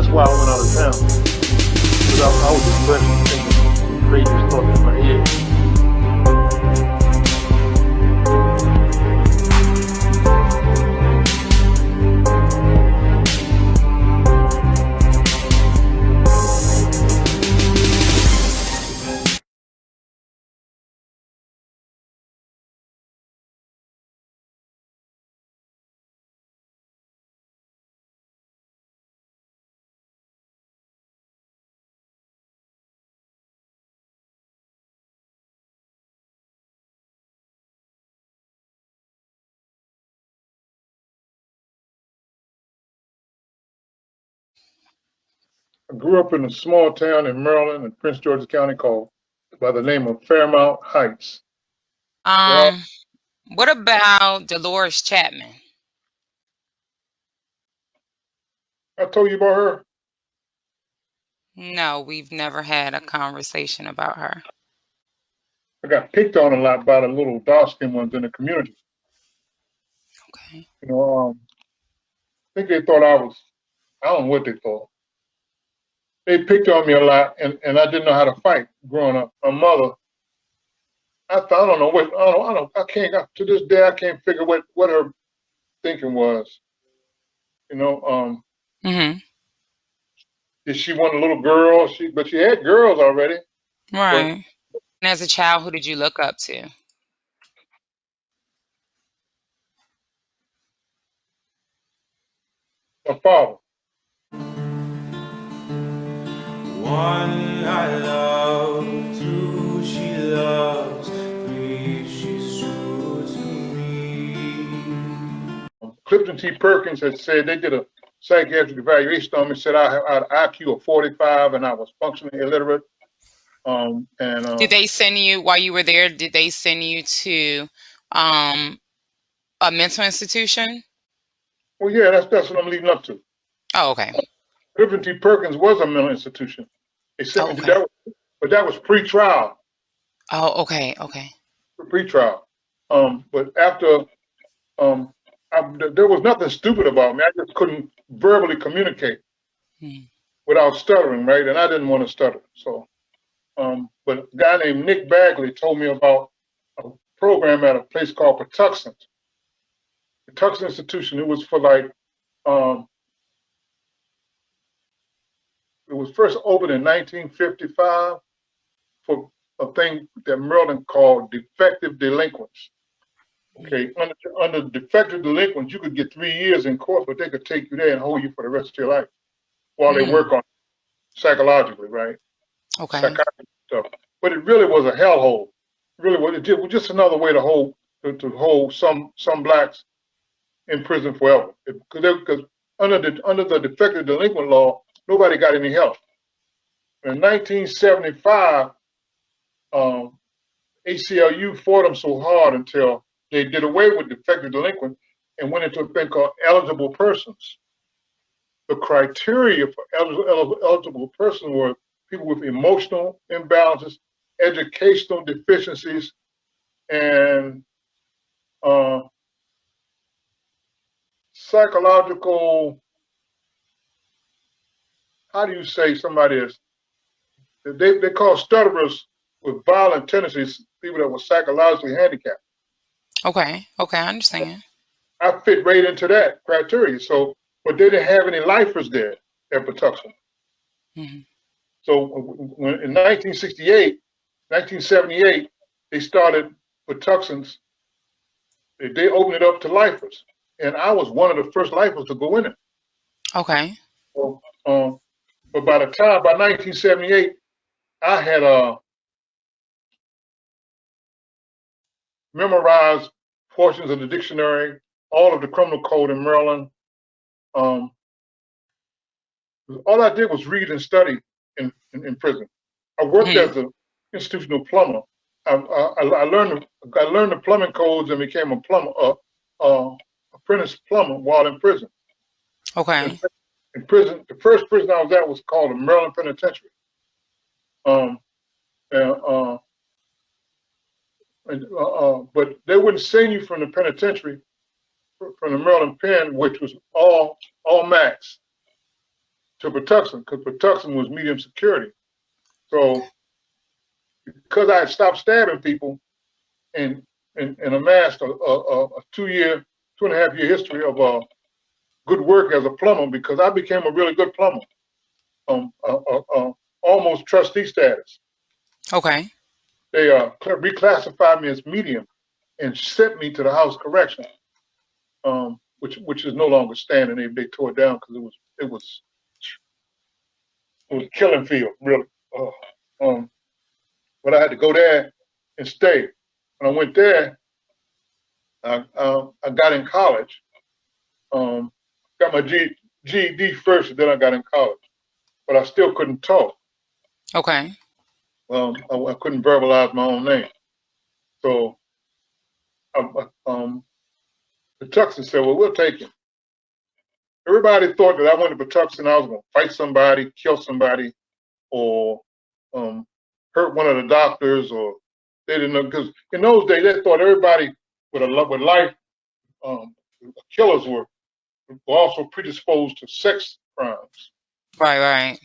That's why I went out of town. Because I was depressed and thinking crazy thoughts in my head. I grew up in a small town in Maryland in Prince George's County called by the name of Fairmount Heights. What about Dolores Chapman? I told you about her. No, we've never had a conversation about her. I got picked on a lot by the little dark-skinned ones in the community. Okay. You know, I think they thought I don't know what they thought. They picked on me a lot, and I didn't know how to fight growing up. My mother, I don't know, to this day, I can't figure what her thinking was. You know, did she want a little girl? But she had girls already. Right. And as a child, who did you look up to? My father. One I love, two she loves, three she's true to me. Clifton T. Perkins had said they did a psychiatric evaluation on me, said I had an IQ of 45 and I was functionally illiterate. Did they send you, while you were there, did they send you to a mental institution? Well, yeah, that's what I'm leading up to. Oh, okay. Clifton T. Perkins was a mental institution. They sent me to Okay. that, but that was pre-trial. Oh, okay, okay. Pre-trial. But after, there was nothing stupid about me. I just couldn't verbally communicate without stuttering, right? And I didn't want to stutter. So, but a guy named Nick Bagley told me about a program at a place called Patuxent. Patuxent Institution. It was for like, it was first opened in 1955 for a thing that Maryland called defective delinquents. Okay, under defective delinquents, you could get 3 years in court, but they could take you there and hold you for the rest of your life while they work on psychologically, right? Okay. Psychiatry stuff. But it really was a hellhole. Really was. It was just another way to hold some blacks in prison forever. Because under the defective delinquent law, nobody got any help. In 1975, ACLU fought them so hard until they did away with defective delinquent and went into a thing called eligible persons. The criteria for eligible persons were people with emotional imbalances, educational deficiencies, and psychological, how do you say somebody is, they call stutterers with violent tendencies, people that were psychologically handicapped. Okay, okay, I understand. I fit right into that criteria. So, but they didn't have any lifers there at Patuxent. So when, in 1978, they started Patuxent's, they opened it up to lifers. And I was one of the first lifers to go in it. Okay. So, but by 1978, I had memorized portions of the dictionary, all of the criminal code in Maryland. All I did was read and study in prison. I worked as an institutional plumber. I learned the plumbing codes and became a plumber, apprentice plumber while in prison. Okay. In prison, the first prison I was at was called the Maryland Penitentiary. But they wouldn't send you from the penitentiary, from the Maryland Pen, which was all max, to Patuxent because Patuxent was medium security. So because I had stopped stabbing people and amassed a 2.5 year history of good work as a plumber, because I became a really good plumber, almost trustee status. Okay. They reclassified me as medium and sent me to the house correction, which is no longer standing. They tore it down because it was killing field, really. But I had to go there and stay. When I went there, I got in college. Got my GED first, and then I got in college. But I still couldn't talk. Okay. I couldn't verbalize my own name. So Patuxent said, well, we'll take him. Everybody thought that I went to Patuxent, I was going to fight somebody, kill somebody, or hurt one of the doctors, or they didn't know, because in those days they thought everybody with life killers were also predisposed to sex crimes. Right.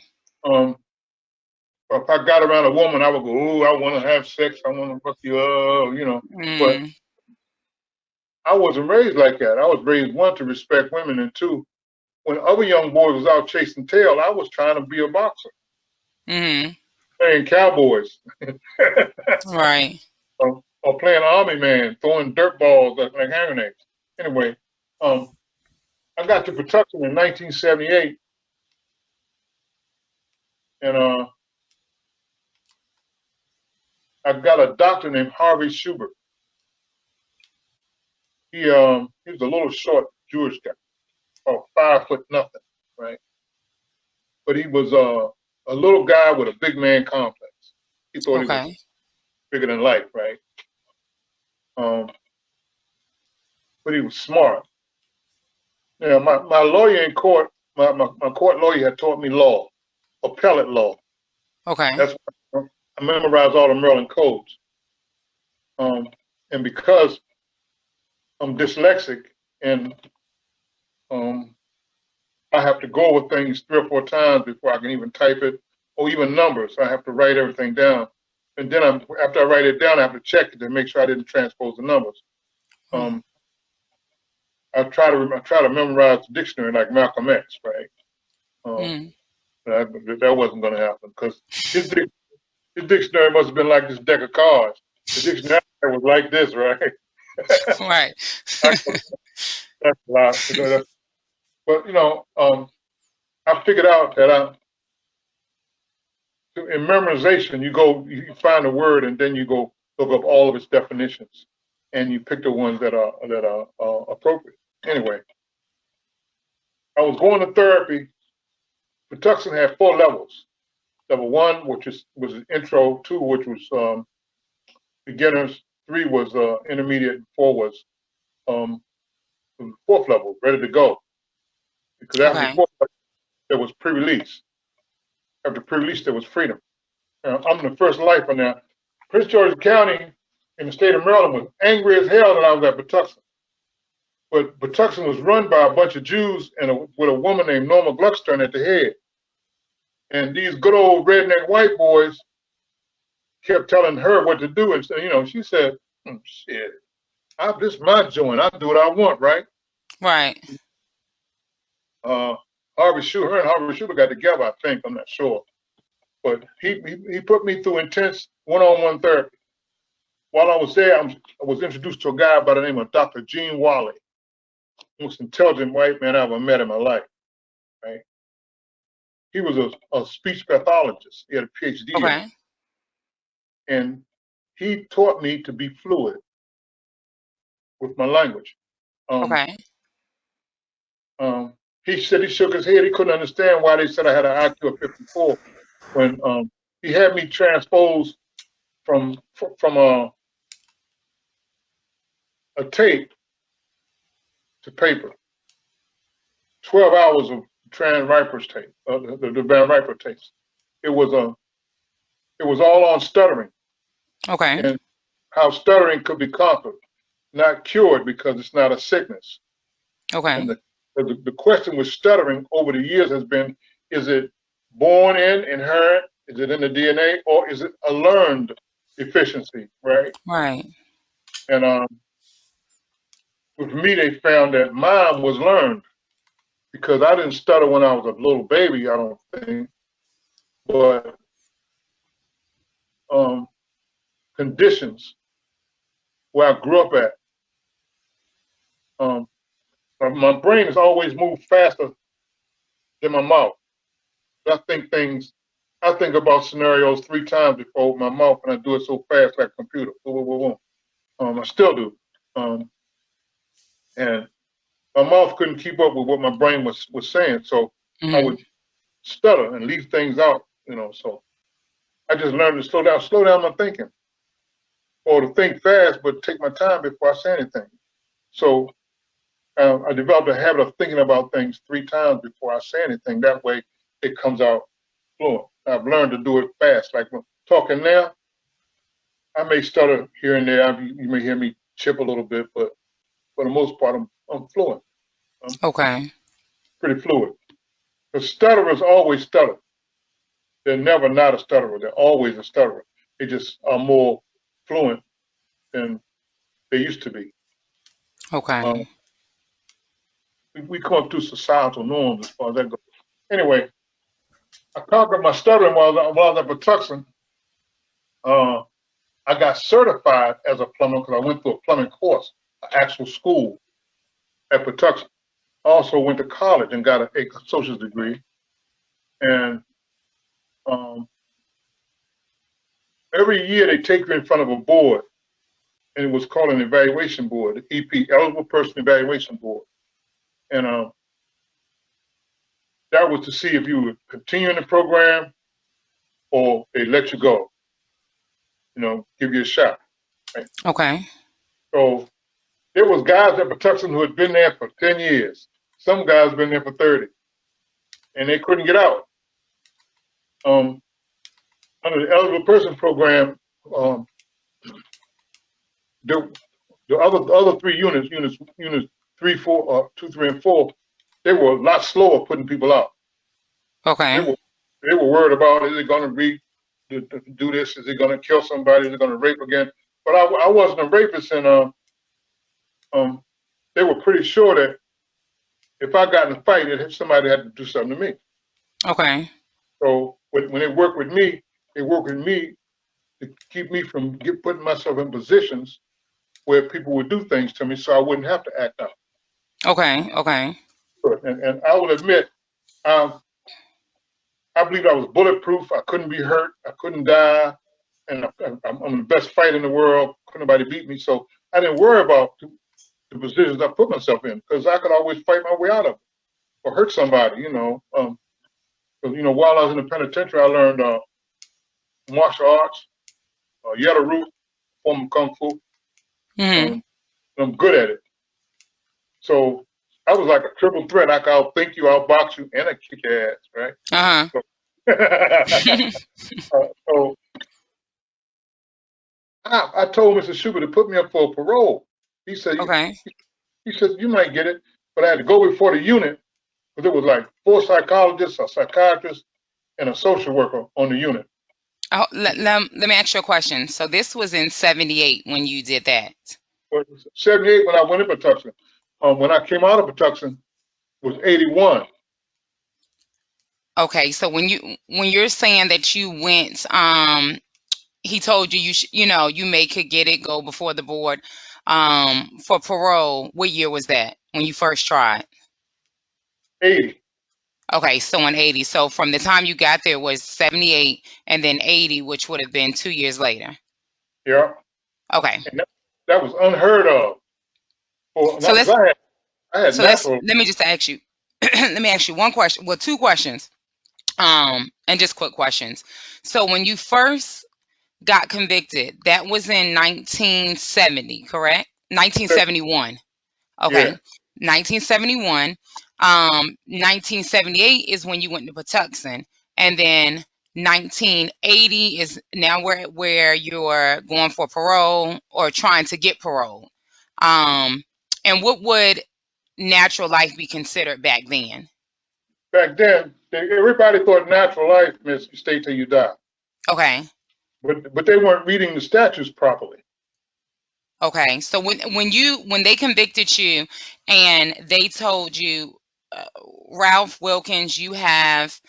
If I got around a woman, I would go, "Oh, I want to have sex. I want to fuck you up," But I wasn't raised like that. I was raised, one, to respect women, and two, when other young boys was out chasing tail, I was trying to be a boxer, playing cowboys, Right. or playing army man, throwing dirt balls like hand grenades. Anyway, I got to Patuxent in 1978, and I got a doctor named Harvey Schubert. He was a little short Jewish guy, about 5'0" nothing, right? But he was a little guy with a big man complex. He thought he was bigger than life, right? But he was smart. Yeah, my lawyer in court, my court lawyer had taught me law, appellate law. Okay. That's why I memorized all the Maryland codes. And because I'm dyslexic and I have to go over things 3 or 4 times before I can even type it, or even numbers. I have to write everything down. And then after I write it down, I have to check it to make sure I didn't transpose the numbers. I try to memorize the dictionary like Malcolm X, right? That wasn't going to happen because his dictionary must have been like this deck of cards. The dictionary was like this, right? Right. That's a lot. But I figured out that in memorization, you find a word and then you go look up all of its definitions, and you pick the ones that are appropriate. Anyway, I was going to therapy. Patuxent had 4 levels. Level 1, which was an intro. 2, which was beginners. 3 was intermediate. 4 was the 4th level, ready to go. Because after the 4th level, there was pre-release. After pre-release, there was freedom. I'm the first lifer now. Prince George's County in the state of Maryland was angry as hell that I was at Patuxent. But Patuxent was run by a bunch of Jews and with a woman named Norma Gluckstern at the head. And these good old redneck white boys kept telling her what to do. And so, she said, shit, this is my joint. I do what I want, right? Right. Her and Harvey Schubert got together, I think. I'm not sure. But he put me through intense one-on-one therapy. While I was there, I was introduced to a guy by the name of Dr. Gene Wally, the most intelligent white man I ever met in my life, right? He was a speech pathologist. He had a PhD. Okay. And he taught me to be fluid with my language. He said he shook his head. He couldn't understand why they said I had an IQ of 54 when he had me transpose from a tape to paper. 12 hours of Van Riper's tape, the Van Riper tapes. It was all on stuttering. Okay. And how stuttering could be conquered, not cured, because it's not a sickness. Okay. And the question with stuttering over the years has been, is it born in, inherent? Is it in the DNA, or is it a learned deficiency, right? Right. And with me, they found that mine was learned because I didn't stutter when I was a little baby, I don't think, but conditions where I grew up at, um, my brain has always moved faster than my mouth. I think about scenarios 3 times before my mouth, and I do it so fast like a computer. Boom, boom, boom, boom. I still do. And my mouth couldn't keep up with what my brain was saying, so I would stutter and leave things out, so I just learned to slow down my thinking, or to think fast, but take my time before I say anything. So I developed a habit of thinking about things 3 times before I say anything. That way it comes out fluent. I've learned to do it fast. Like when talking now, I may stutter here and there. You may hear me chip a little bit, but for the most part, I'm fluent. Okay. Pretty fluid. The stutterers always stutter. They're never not a stutterer. They're always a stutterer. They just are more fluent than they used to be. Okay. We come up through societal norms as far as that goes. Anyway, I conquered my stuttering while I was at Patuxent. I got certified as a plumber because I went through a plumbing course, an actual school at Patuxent. I also went to college and got a associate's degree. And every year they take you in front of a board, and it was called an evaluation board, the EP, Eligible Person Evaluation Board. And that was to see if you would continue in the program or they let you go, give you a shot. Right? Okay. So there was guys at Patuxent who had been there for 10 years. Some guys been there for 30, and they couldn't get out. Under the eligible person program, the other 3 units, units 3, 4, 2, 3, and 4, they were a lot slower putting people out. Okay. They were worried about, is it going to do this? Is it going to kill somebody? Is it going to rape again? But I wasn't a rapist, and they were pretty sure that if I got in a fight, somebody had to do something to me. Okay. So when they work with me to keep me from putting myself in positions where people would do things to me, so I wouldn't have to act out. Okay. Okay. And I will admit, I believe I was bulletproof. I couldn't be hurt. I couldn't die. And I'm the best fighter in the world. Couldn't nobody beat me. So I didn't worry about the positions I put myself in because I could always fight my way out of it or hurt somebody, Because, while I was in the penitentiary, I learned martial arts, Yeta form of Kung Fu. I'm good at it. So I was like a triple threat. I could outthink you, outbox you, and I kick your ass, right? So I told Mr. Schubert to put me up for a parole. He said, he said, you might get it, but I had to go before the unit because there was like 4 psychologists, a psychiatrist, and a social worker on the unit. Oh, let me ask you a question. So this was in 78 when you did that? 78 when I went to Patuxent. When I came out of Patuxent was 81. Okay, so when you're saying that you went, he told you you may could get it, go before the board for parole. What year was that when you first tried? 80. Okay, so in 80. So from the time you got there was 78, and then 80, which would have been 2 years later. Yeah. Okay. And that was unheard of. So let me just ask you. Let me ask you one question. Well, 2 questions. And just quick questions. So when you first got convicted, that was in 1970, correct? 1971. Okay. Yeah. 1971. 1978 is when you went to Patuxent, and then 1980 is now where you're going for parole or trying to get parole. And what would natural life be considered back then? back then, everybody thought natural life meant you stay till you die. Okay. But they weren't reading the statutes properly. Okay. So when they convicted you and they told you, Ralph Wilkins, you have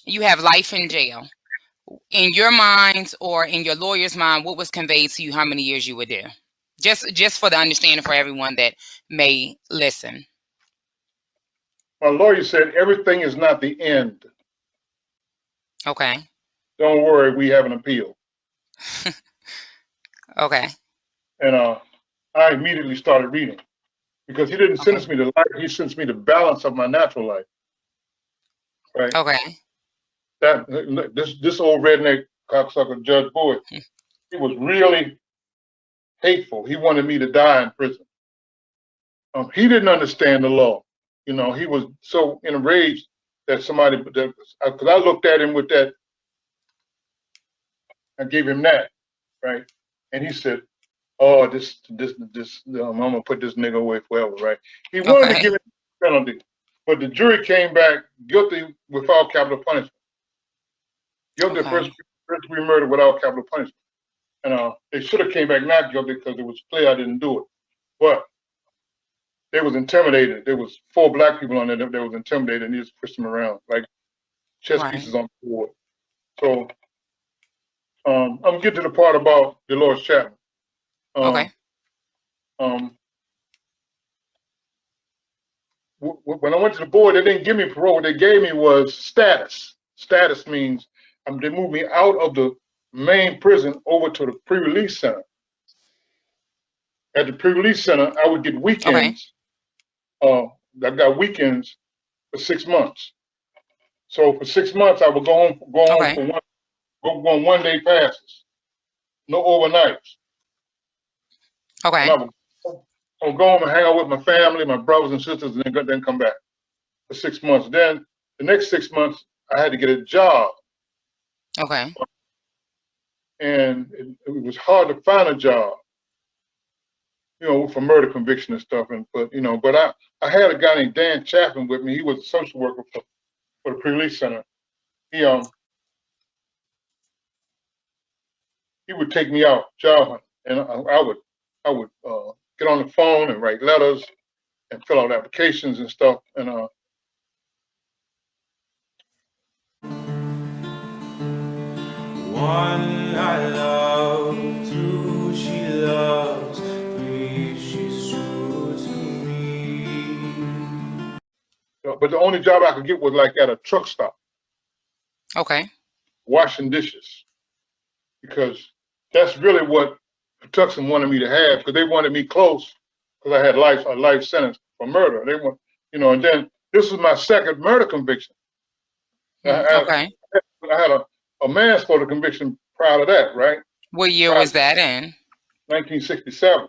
life in jail. In your mind or in your lawyer's mind, what was conveyed to you how many years you would do? Just for the understanding for everyone that may listen. My lawyer said everything is not the end. Okay. Don't worry, we have an appeal. Okay. And I immediately started reading because he didn't sentence me to life. He sentenced me to balance of my natural life. Right. Okay. This old redneck cocksucker Judge Boyd, he was really hateful. He wanted me to die in prison. He didn't understand the law. You know, he was so enraged that because I looked at him with that, I gave him that, right? And he said, "Oh, I'm gonna put this nigga away forever," right? He wanted to give him a penalty, but the jury came back guilty without capital punishment. Guilty of first degree murder without capital punishment. And they should have came back not guilty because it was clear I didn't do it. But they was intimidated. There was 4 black people on there that was intimidated, and he just pushed them around like chess pieces on the board. So I'm gonna get to the part about Dolores Chapman. When I went to the board, they didn't give me parole. What they gave me was status. Status means they moved me out of the main prison over to the pre-release center. At the pre-release center, I would get weekends. I got weekends for 6 months. So for 6 months, I would go home for go on 1 day passes, no overnights. Okay. And I would go home and hang out with my family, my brothers and sisters, and then come back for 6 months. Then the next 6 months, I had to get a job. Okay. And it was hard to find a job, for murder conviction and stuff. But I had a guy named Dan Chapman with me. He was a social worker for the pre-release center. He would take me out job hunting, and I would get on the phone and write letters and fill out applications and stuff. And one I love, 2 she loves, 3 she's true to me. But the only job I could get was like at a truck stop. Okay. Washing dishes, because that's really what Patuxent wanted me to have, because they wanted me close, because I had a life sentence for murder. They want, and then this was my second murder conviction. I had a manslaughter conviction prior to that, right? What year was that in? 1967.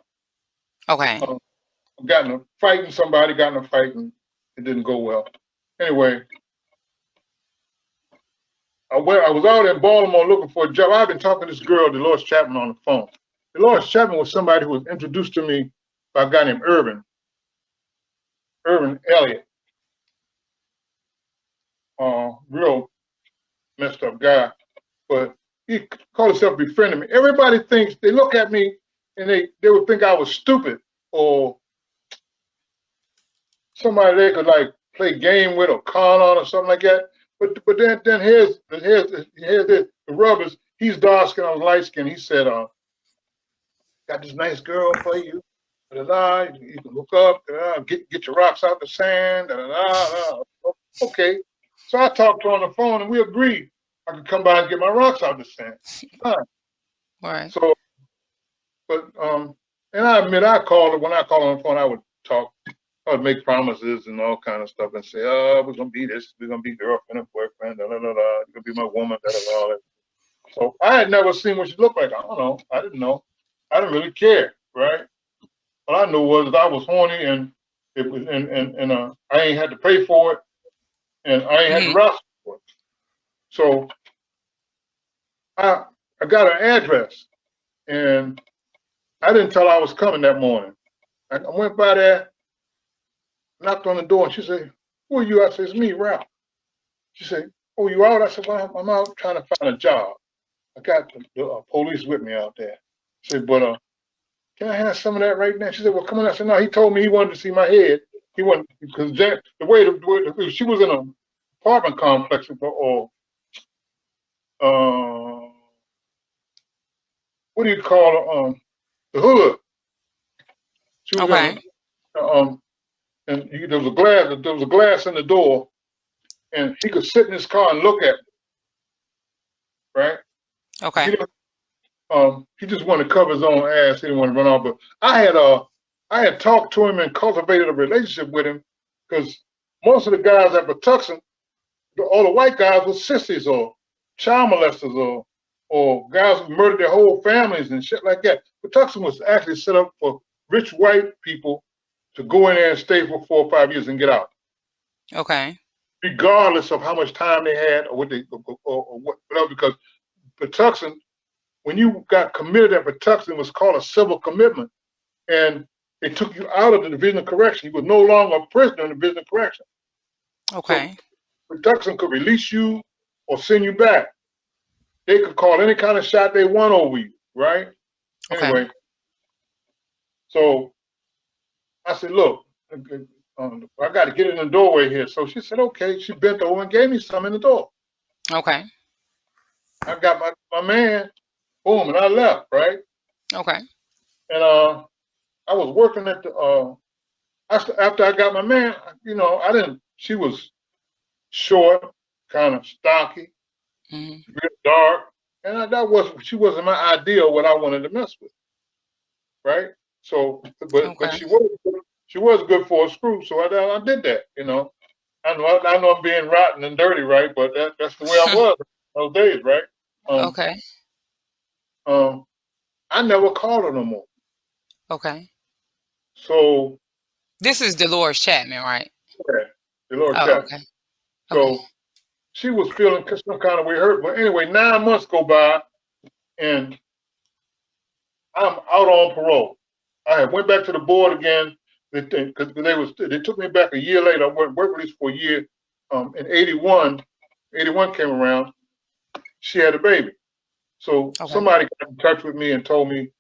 Okay. Got in a fight and it didn't go well. Anyway, I was out in Baltimore looking for a job. I've been talking to this girl, Dolores Chapman, on the phone. Dolores Chapman was somebody who was introduced to me by a guy named Irvin Elliott. Real messed up guy, but he called himself befriending me. Everybody thinks, they look at me and they would think I was stupid or somebody they could like play game with or con on or something like that. But then here's the rub is, he's dark skin, I was light skin. He said, got this nice girl for you. You can look up, get your rocks out the sand. Okay. So I talked to her on the phone and we agreed I could come by and get my rocks out the sand. Fine. Right. So, but and I admit when I called on the phone, I would talk. I would make promises and all kind of stuff and say, "Oh, we're gonna be this. We're gonna be girlfriend and boyfriend. You're gonna be my woman." All that. So I had never seen what she looked like. I don't know. I didn't know. I didn't really care, right? All I knew was that I was horny and it was, and I ain't had to pay for it, and I ain't had to wrestle for it. So I got her address, and I didn't tell her I was coming that morning. I went by there, knocked on the door, and she said, who are you? I said, it's me, Ralph. She said, oh, you out? I said, well, I'm out trying to find a job. I got the police with me out there. I said, but can I have some of that right now? She said, well, come on. I said, no, he told me he wanted to see my head. He wanted, because the way she was in an apartment complex or what do you call it? The hood. She was Okay. in and there was a glass in the door, and he could sit in his car and look at me, right? Okay. He just wanted to cover his own ass. He didn't want to run off. But I had talked to him and cultivated a relationship with him because most of the guys at Patuxent, all the white guys were sissies or child molesters or guys who murdered their whole families and shit like that. Patuxent was actually set up for rich white people to go in there and stay for 4 or 5 years and get out, Okay. regardless of how much time they had or what whatever. Because Patuxent, when you got committed at Patuxent, it was called a civil commitment, and they took you out of the Division of Correction. You were no longer a prisoner in the Division of Correction. Okay. So Patuxent could release you or send you back. They could call any kind of shot they want over you, right? Okay. Anyway, so I said, look, I got to get in the doorway here. So she said, okay. She bent over and gave me some in the door. Okay. I got my man, boom, and I left, right? Okay. And I was working at the after I got my man, I didn't. She was short, kind of stocky, real dark, and she wasn't my idea of what I wanted to mess with, right? So, but she was good for a screw, so I did that, I know I'm being rotten and dirty, right? But that's the way I was those days, right? Okay. I never called her no more. Okay. So This is Dolores Chapman, right? okay, the Lord Oh, kept. okay. So she was feeling some kind of way hurt. But anyway, 9 months go by, and I'm out on parole. I went back to the board again because they took me back a year later. I went work release for a year. In 81 came around. She had a baby. So somebody got in touch with me and told me,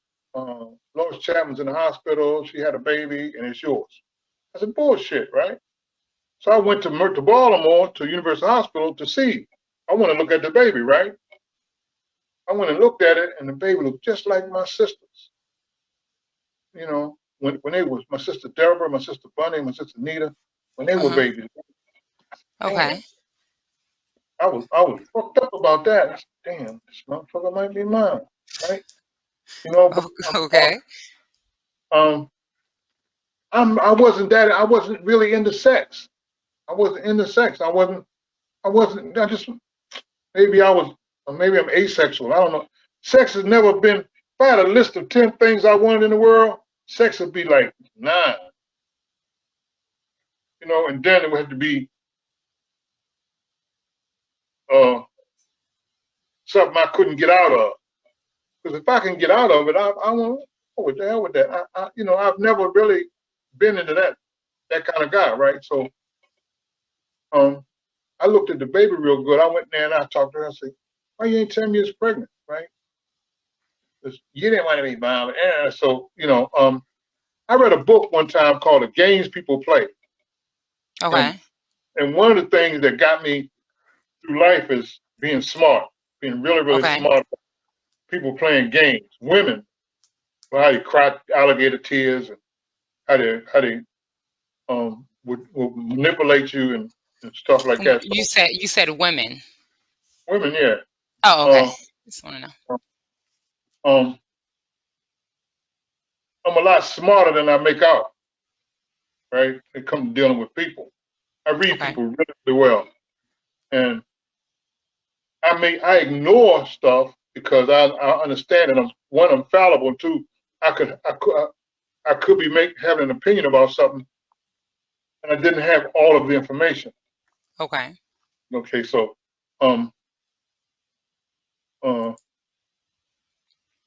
Lois Chapman's in the hospital. She had a baby, and it's yours. I said, bullshit, right? So I went to Baltimore to University Hospital to see. I want to look at the baby, right? I went and looked at it, and the baby looked just like my sisters. When they was my sister Deborah, my sister Bunny, my sister Nita, when they were babies. Okay. I was fucked up about that. I said, damn, this motherfucker might be mine, right? Okay. I wasn't really into sex. I wasn't into sex. Maybe I'm asexual. I don't know. Sex has never been, if I had a list of 10 things I wanted in the world, sex would be like 9. And then it would have to be something I couldn't get out of. Because if I can get out of it, I won't. What the hell with that? I've never really been into that kind of guy, right? So, I looked at the baby real good. I went there and I talked to her. I said, "Why you ain't telling me it's pregnant, right? Because you didn't want to be mom." And so, I read a book one time called "The Games People Play," Okay. and one of the things that got me through life is being smart, being really, really smart. People playing games, women, how they cry alligator tears, and how they would manipulate you and stuff like that. So, You said women. women, yeah. Oh, okay. Just want to know. I'm a lot smarter than I make out, right? When it comes to dealing with people. I read people really, really well, and I ignore stuff because I understand that I'm fallible, and two, I could be having an opinion about something, and I didn't have all of the information. Okay. Okay, so uh,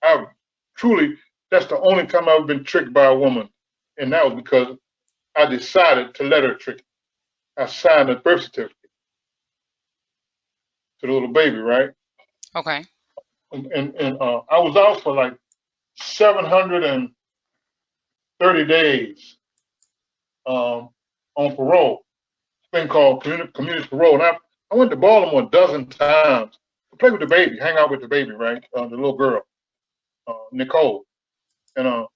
I truly, that's the only time I've been tricked by a woman, and that was because I decided to let her trick me. I signed a birth certificate to the little baby, right? Okay. And I was out for like 730 days on parole, thing called community parole. And I went to Baltimore a dozen times to play with the baby, hang out with the baby, right? The little girl, Nicole. And, uh,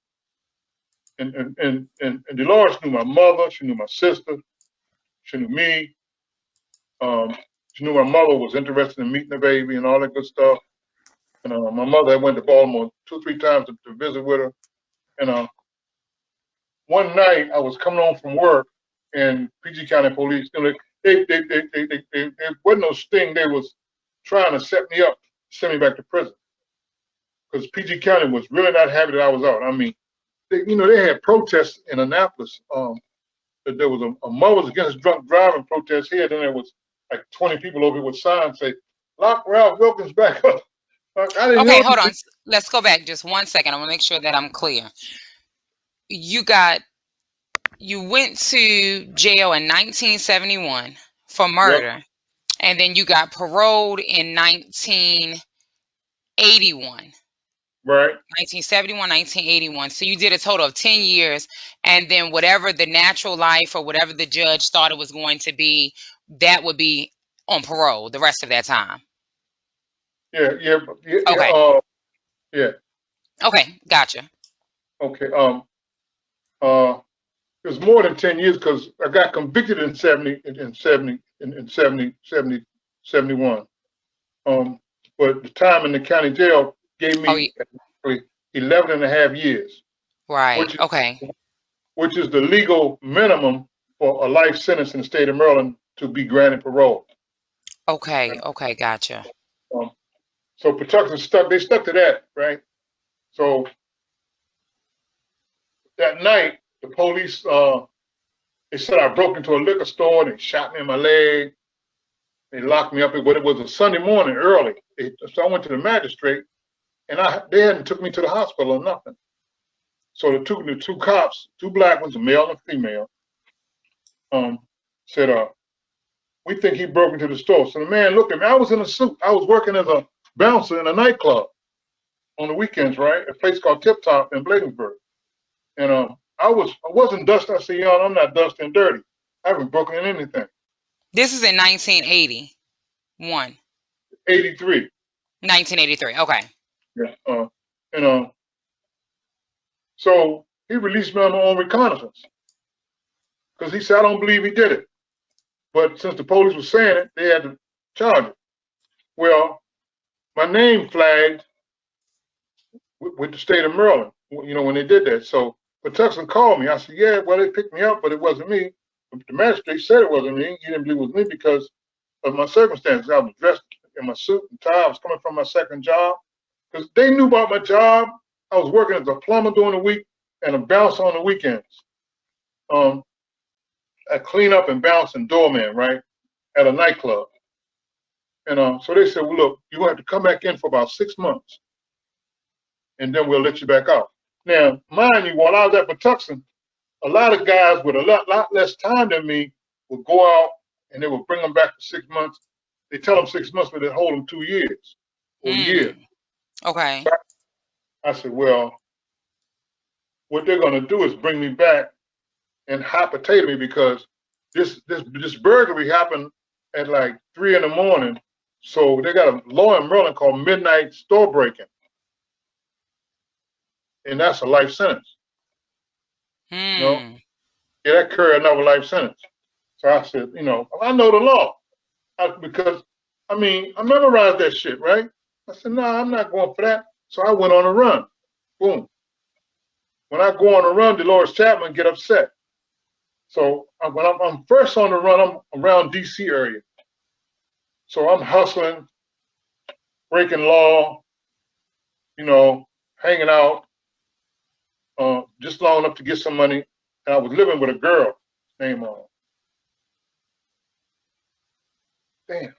and Dolores knew my mother, she knew my sister, she knew me. She knew my mother was interested in meeting the baby and all that good stuff. And my mother had went to Baltimore 2 or 3 times to visit with her. And one night I was coming home from work, and PG County Police, you know, they wasn't no sting. They was trying to set me up, send me back to prison, because PG County was really not happy that I was out. I mean, they had protests in Annapolis. That there was a Mothers Against Drunk Driving protest here. Then there was like 20 people over here with signs say, "Lock Ralph Wilkins back up." I didn't Okay, know hold on. anything. Let's go back just 1 second. I want to make sure that I'm clear. You went to jail in 1971 for Yep, murder, and then you got paroled in 1981. right. 1971, 1981. So you did a total of 10 years, and then whatever the natural life or whatever the judge thought it was going to be, that would be on parole the rest of that time. Yeah, yeah, yeah, Okay. yeah. Okay, gotcha. Okay. Uh, it was more than 10 years because I got convicted in 71. But the time in the county jail gave Oh, me actually 11 and a half years, right. which Okay. which is the legal minimum for a life sentence in the state of Maryland to be granted parole. Okay. Okay, gotcha. Um, so Patuxent they stuck to that, right? So that night, the police, they said I broke into a liquor store and they shot me in my leg. They locked me up. But it was a Sunday morning early. So I went to the magistrate, and they hadn't took me to the hospital or nothing. So the two cops, 2 black ones, a male and a female, said, "We think he broke into the store." So the man looked at me. I was in a suit. I was working as a bouncer in a nightclub on the weekends, right? A place called Tip Top in Bladensburg. And I wasn't dusty. I said, "Y'all, I'm not dusty and dirty. I haven't broken in anything." This is in 1981. 83. 1983. Okay. Yeah. And so he released me on my own reconnaissance because he said, "I don't believe he did it." But since the police was saying it, they had to charge it. Well, my name flagged with the state of Maryland, when they did that. So Patuxent called me. I said, "Yeah, well, they picked me up, but it wasn't me." The magistrate said it wasn't me. He didn't believe it was me because of my circumstances. I was dressed in my suit and tie. I was coming from my second job because they knew about my job. I was working as a plumber during the week and a bouncer on the weekends. I clean up and bounce and doorman, right, at a nightclub. And so they said, "Well, look, you're going to have to come back in for about 6 months, and then we'll let you back out." Now, mind you, while I was at Patuxent, a lot of guys with a lot less time than me would go out and they would bring them back for 6 months. They tell them 6 months, but they hold them 2 years or a year. Okay. So I said, "Well, what they're going to do is bring me back and hot potato me because this burglary happened at like 3 in the morning. So they got a law in Maryland called midnight store breaking, and that's a life sentence. Yeah, that carry another life sentence." So I said, I know the law because I memorized that shit, right? I said, "No, I'm not going for that." So I went on a run. Boom. When I go on a run, Dolores Chapman get upset. So when I'm first on the run, I'm around DC area. So I'm hustling, breaking law, hanging out, just long enough to get some money. And I was living with a girl named, damn,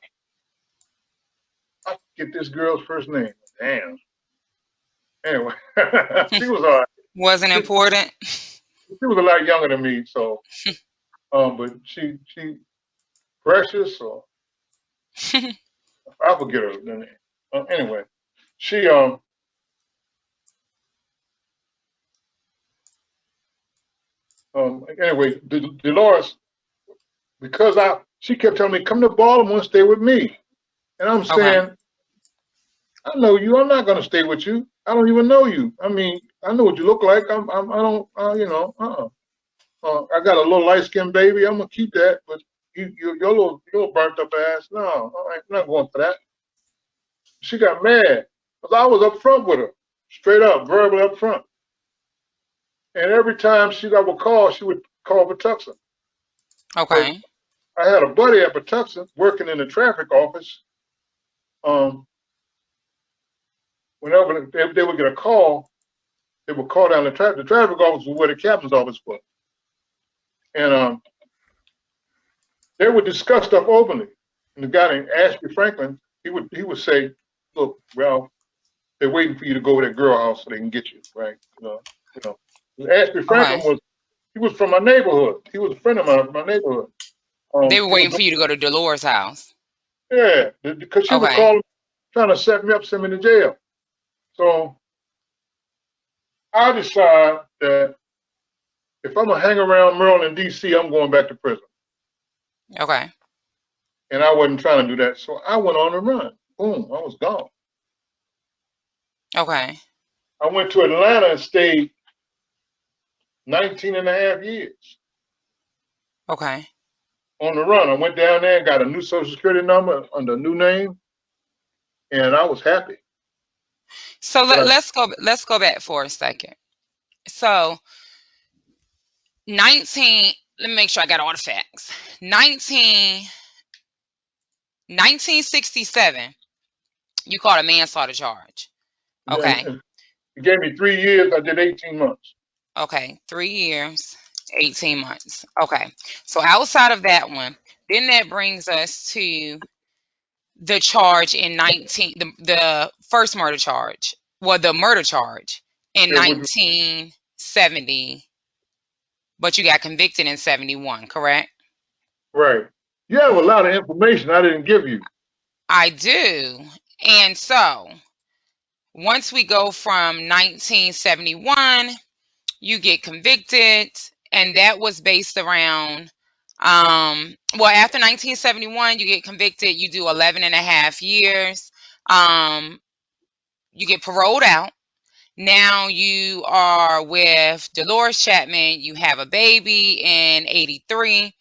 I forget this girl's first name. Damn. Anyway, she was all right. Wasn't She important. was a lot younger than me, so but Precious, or I forget her name. Anyway, she anyway, Dolores, because she kept telling me, come to Baltimore and stay with me. And I'm Okay. saying, I know you. I'm not going to stay with you. I don't even know you. I mean, I know what you look like. I don't, you know, I got a little light-skinned baby. I'm going to keep that. But your little burnt up ass, no, I'm not going for that. She got mad because I was up front with her, straight up, verbally up front. And every time I would call, she would call Patuxent. Okay. I had a buddy at Patuxent working in the traffic office. Whenever they would get a call, they would call down the traffic. The traffic office was where the captain's office was. And they would discuss stuff openly. And the guy named Ashby Franklin, he would say, look, Ralph, they're waiting for you to go to that girl house so they can get you, right? You know. Ashby Franklin was from my neighborhood. He was a friend of mine from my neighborhood. They were waiting for you to go to Dolores' house. Yeah, because she would call him, trying to set me up, send me to jail. So I decided that if I'm going to hang around Maryland, D.C., I'm going back to prison. Okay. And I wasn't trying to do that. So I went on a run. Boom, I was gone. Okay. I went to Atlanta and stayed 19 and a half years. Okay. On the run. I went down there and got a new Social Security number under a new name. And I was happy. So let's go back for a second. So 19, let me make sure I got all the facts. 1967, you caught a manslaughter charge. Okay. And it gave me 3 years. I did 18 months. Okay. 3 years, 18 months. Okay. So outside of that one, then that brings us to the charge in the first murder charge. Well, the murder charge in 1970, but you got convicted in 71, correct? Right. You have a lot of information I didn't give you. I do. And so once we go from 1971, you get convicted, and that was based around well, after 1971 you get convicted, you do 11 and a half years, you get paroled out. Now you are with Dolores Chapman, you have a baby in 83,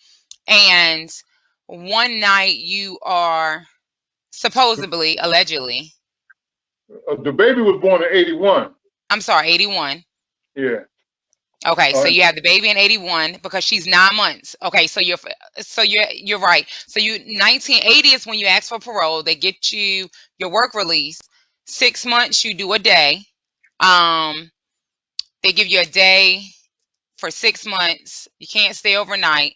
and one night you are supposedly, allegedly, The baby was born in 81. I'm sorry, 81. Yeah. Okay, so you have the baby in 81 because she's 9 months. Okay, so you're right. So 1980 is when you ask for parole. They get you your work release. 6 months you do a day. They give you a day for 6 months. You can't stay overnight.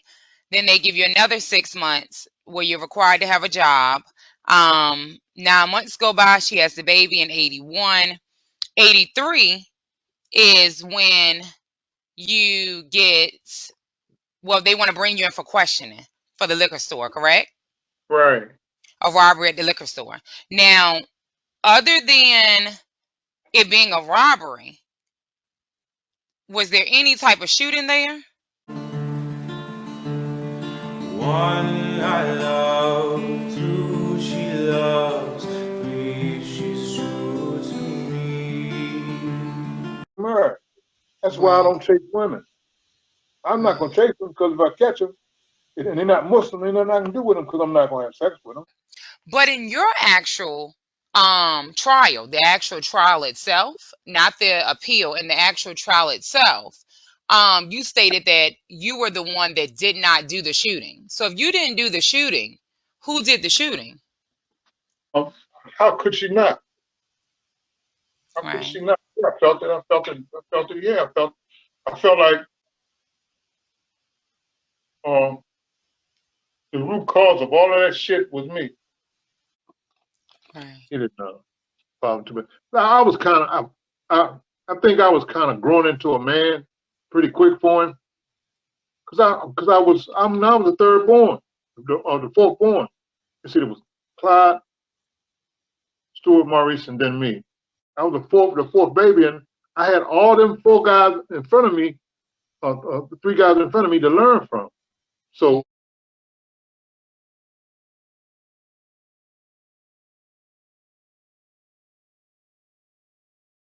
Then they give you another 6 months where you're required to have a job. 9 months go by. She has the baby in 81. 83 is when you get, well, they want to bring you in for questioning for the liquor store, correct? Right. A robbery at the liquor store. Now, other than it being a robbery, was there any type of shooting there? One I love, two she loves, three she's true to me. Right. That's why I don't chase women. I'm not going to chase them because if I catch them and they're not Muslim, there's nothing I can do with them because I'm not going to have sex with them. But in your actual trial, the actual trial itself, not the appeal, in the actual trial itself, you stated that you were the one that did not do the shooting. So if you didn't do the shooting, who did the shooting? How could she not? How Right. could she not? Yeah, I felt it. Yeah, I felt like the root cause of all of that shit was me. Right. It didn't problem to me. Now, I was kind of, I think I was kind of grown into a man pretty quick for him, because I was the third born. the fourth born. You see, it was Clyde, Stuart, Maurice, and then me. I was the fourth baby, and I had all them four guys in front of me, the three guys in front of me to learn from. So